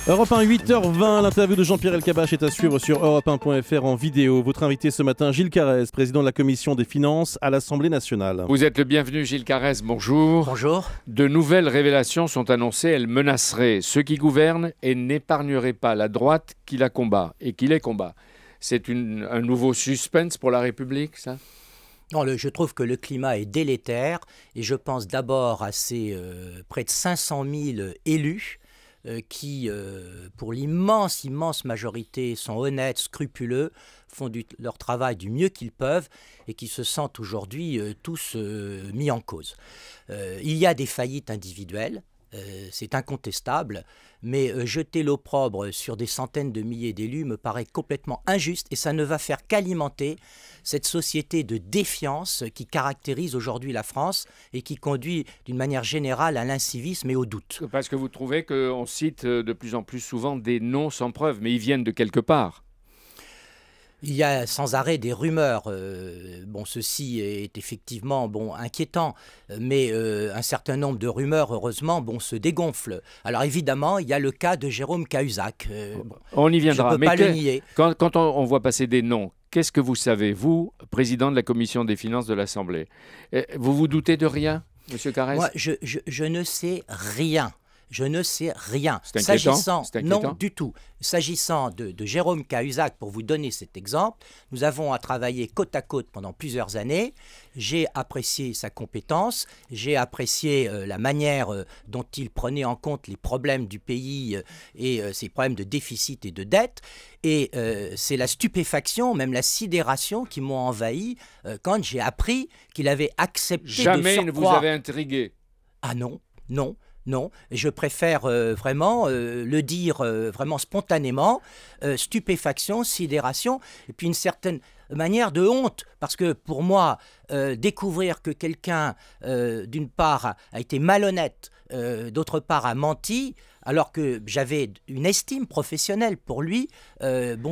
Europe 1, 8h20, l'interview de Jean-Pierre Elkabbach est à suivre sur europe1.fr en vidéo. Votre invité ce matin, Gilles Carrez, président de la Commission des Finances à l'Assemblée nationale. Vous êtes le bienvenu, Gilles Carrez, bonjour. Bonjour. De nouvelles révélations sont annoncées, elles menaceraient ceux qui gouvernent et n'épargneraient pas la droite qui la combat et qui les combat. C'est un nouveau suspense pour la République, ça ? Non, je trouve que le climat est délétère et je pense d'abord à ces près de 500 000 élus qui, pour l'immense majorité, sont honnêtes, scrupuleux, font leur travail du mieux qu'ils peuvent et qui se sentent aujourd'hui tous mis en cause. Il y a des faillites individuelles, c'est incontestable, mais jeter l'opprobre sur des centaines de milliers d'élus me paraît complètement injuste et ça ne va faire qu'alimenter cette société de défiance qui caractérise aujourd'hui la France et qui conduit d'une manière générale à l'incivisme et au doute. Parce que vous trouvez qu'on cite de plus en plus souvent des noms sans preuve, mais ils viennent de quelque part. Il y a sans arrêt des rumeurs. Ceci est effectivement inquiétant, mais un certain nombre de rumeurs, heureusement, se dégonflent. Alors évidemment, il y a le cas de Jérôme Cahuzac. On y viendra. Je ne peux pas le nier. Quand on voit passer des noms, qu'est-ce que vous savez, vous, président de la Commission des finances de l'Assemblée? Vous vous doutez de rien, Monsieur Carrez? Moi, je ne sais rien. Je ne sais rien. C'est inquiétant. Non, du tout. S'agissant de Jérôme Cahuzac, pour vous donner cet exemple, nous avons travaillé côte à côte pendant plusieurs années. J'ai apprécié sa compétence, j'ai apprécié la manière dont il prenait en compte les problèmes du pays et ses problèmes de déficit et de dette. Et c'est la stupéfaction, même la sidération qui m'ont envahi quand j'ai appris qu'il avait accepté de surcroît... Jamais ne vous avez intrigué. Ah non, non. Non, je préfère vraiment le dire vraiment spontanément, stupéfaction, sidération, et puis une certaine manière de honte, parce que pour moi, découvrir que quelqu'un, d'une part, a été malhonnête, d'autre part, a menti, alors que j'avais une estime professionnelle pour lui,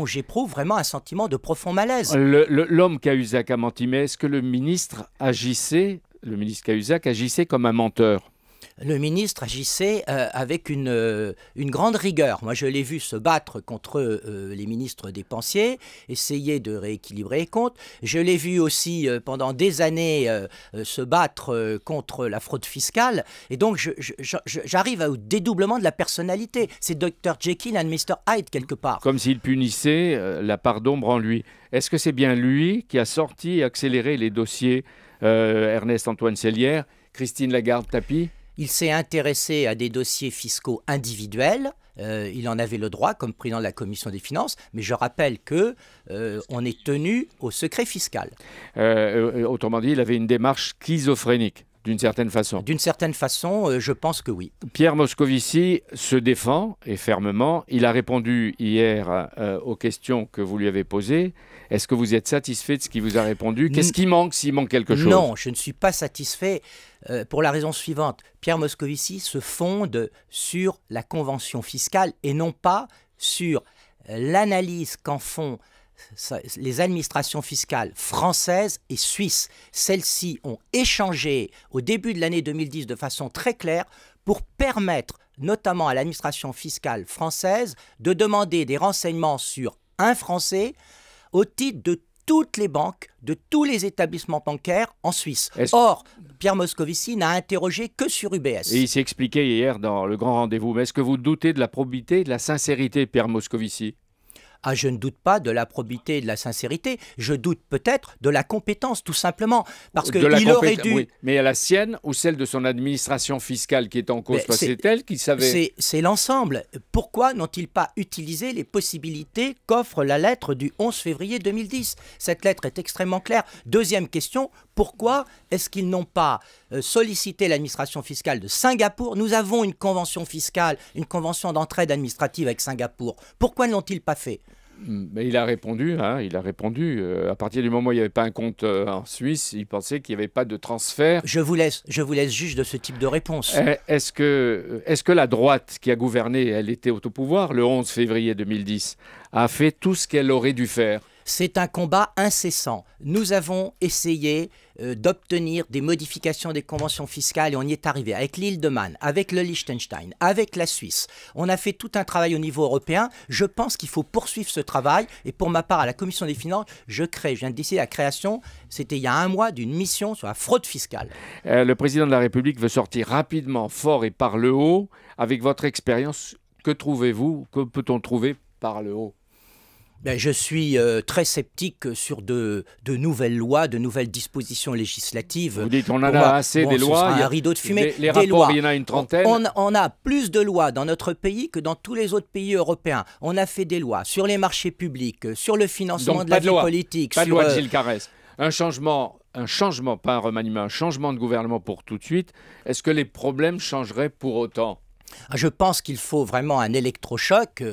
j'éprouve vraiment un sentiment de profond malaise. L'homme Cahuzac a menti, mais est-ce que le ministre Cahuzac agissait comme un menteur ? Le ministre agissait avec une grande rigueur. Moi, je l'ai vu se battre contre les ministres dépensiers, essayer de rééquilibrer les comptes. Je l'ai vu aussi pendant des années se battre contre la fraude fiscale. Et donc, j'arrive au dédoublement de la personnalité. C'est Dr Jekyll and Mr Hyde, quelque part. Comme s'il punissait la part d'ombre en lui. Est-ce que c'est bien lui qui a sorti et accéléré les dossiers Ernest-Antoine Sellière, Christine Lagarde-Tapie ? Il s'est intéressé à des dossiers fiscaux individuels. Il en avait le droit comme président de la Commission des finances, mais je rappelle qu'on est tenu au secret fiscal. Autrement dit, il avait une démarche schizophrénique, d'une certaine façon. D'une certaine façon, je pense que oui. Pierre Moscovici se défend, et fermement. Il a répondu hier aux questions que vous lui avez posées. Est-ce que vous êtes satisfait de ce qu'il vous a répondu? Qu'est-ce qui manque, s'il manque quelque chose? Non, je ne suis pas satisfait pour la raison suivante. Pierre Moscovici se fonde sur la convention fiscale et non pas sur l'analyse qu'en font les administrations fiscales françaises et suisses. Celles-ci ont échangé au début de l'année 2010 de façon très claire pour permettre notamment à l'administration fiscale française de demander des renseignements sur un Français au titre de toutes les banques, de tous les établissements bancaires en Suisse. Or, Pierre Moscovici n'a interrogé que sur UBS. Et il s'est expliqué hier dans le grand rendez-vous. Mais est-ce que vous doutez de la probité et de la sincérité de Pierre Moscovici? Ah, je ne doute pas de la probité et de la sincérité. Je doute peut-être de la compétence, tout simplement. Parce qu'il aurait dû... Oui, mais à la sienne ou celle de son administration fiscale qui est en cause? C'est elle qui savait... C'est l'ensemble. Pourquoi n'ont-ils pas utilisé les possibilités qu'offre la lettre du 11 février 2010? Cette lettre est extrêmement claire. Deuxième question, pourquoi est-ce qu'ils n'ont pas sollicité l'administration fiscale de Singapour? Nous avons une convention fiscale, une convention d'entraide administrative avec Singapour. Pourquoi ne l'ont-ils pas fait? Mais il a répondu, à partir du moment où il n'y avait pas un compte en Suisse, il pensait qu'il n'y avait pas de transfert. Je vous laisse juge de ce type de réponse. Est-ce que la droite qui a gouverné, elle était au pouvoir le 11 février 2010, a fait tout ce qu'elle aurait dû faire? C'est un combat incessant. Nous avons essayé d'obtenir des modifications des conventions fiscales et on y est arrivé avec l'île de Man, avec le Liechtenstein, avec la Suisse. On a fait tout un travail au niveau européen. Je pense qu'il faut poursuivre ce travail et pour ma part, à la Commission des finances, je viens de décider la création, c'était il y a un mois, d'une mission sur la fraude fiscale. Le président de la République veut sortir rapidement, fort et par le haut. Avec votre expérience, que trouvez-vous? Que peut-on trouver par le haut? Je suis très sceptique sur de nouvelles lois, de nouvelles dispositions législatives. Vous dites on en a assez des lois. Il y a un rideau de fumée. Les rapports, lois. Il y en a une trentaine. On a plus de lois dans notre pays que dans tous les autres pays européens. On a fait des lois sur les marchés publics, sur le financement Donc, de la vie politique. Pas de loi de Gilles Carrez. Un changement, pas un remaniement, un changement de gouvernement pour tout de suite. Est-ce que les problèmes changeraient pour autant? Je pense qu'il faut vraiment un électrochoc.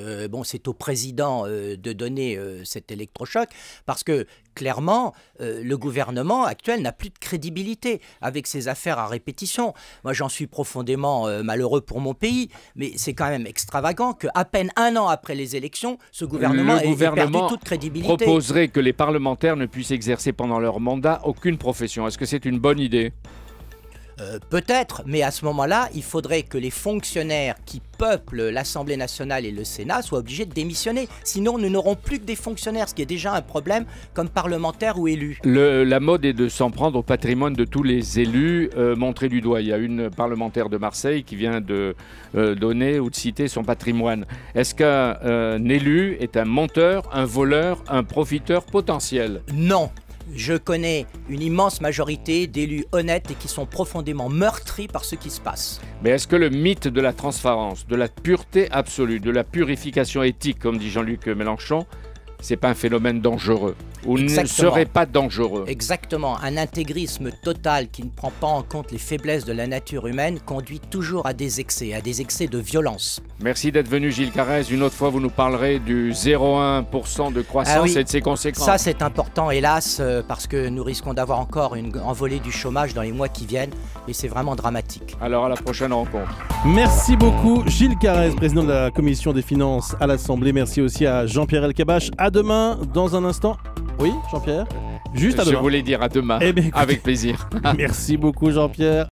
C'est au président de donner cet électrochoc parce que clairement, le gouvernement actuel n'a plus de crédibilité avec ses affaires à répétition. Moi, j'en suis profondément malheureux pour mon pays, mais c'est quand même extravagant qu'à peine un an après les élections, ce gouvernement ait perdu toute crédibilité. Proposerait que les parlementaires ne puissent exercer pendant leur mandat aucune profession. Est-ce que c'est une bonne idée ? Peut-être, mais à ce moment-là, il faudrait que les fonctionnaires qui peuplent l'Assemblée nationale et le Sénat soient obligés de démissionner. Sinon, nous n'aurons plus que des fonctionnaires, ce qui est déjà un problème comme parlementaires ou élus. La mode est de s'en prendre au patrimoine de tous les élus montrés du doigt. Il y a une parlementaire de Marseille qui vient de donner ou de citer son patrimoine. Est-ce qu'un élu est un menteur, un voleur, un profiteur potentiel? Non. Je connais une immense majorité d'élus honnêtes et qui sont profondément meurtris par ce qui se passe. Mais est-ce que le mythe de la transparence, de la pureté absolue, de la purification éthique, comme dit Jean-Luc Mélenchon, c'est pas un phénomène dangereux ou ne serait pas dangereux? Exactement. Un intégrisme total qui ne prend pas en compte les faiblesses de la nature humaine conduit toujours à des excès de violence. Merci d'être venu, Gilles Carrez. Une autre fois, vous nous parlerez du 0,1% de croissance et de ses conséquences. Ça, c'est important, hélas, parce que nous risquons d'avoir encore une envolée du chômage dans les mois qui viennent et c'est vraiment dramatique. Alors, à la prochaine rencontre. Merci beaucoup, Gilles Carrez, président de la Commission des finances à l'Assemblée. Merci aussi à Jean-Pierre Elkabbach. À demain, dans un instant. Oui, Jean-Pierre? Juste à demain. Je voulais dire à demain, avec plaisir. Merci beaucoup, Jean-Pierre.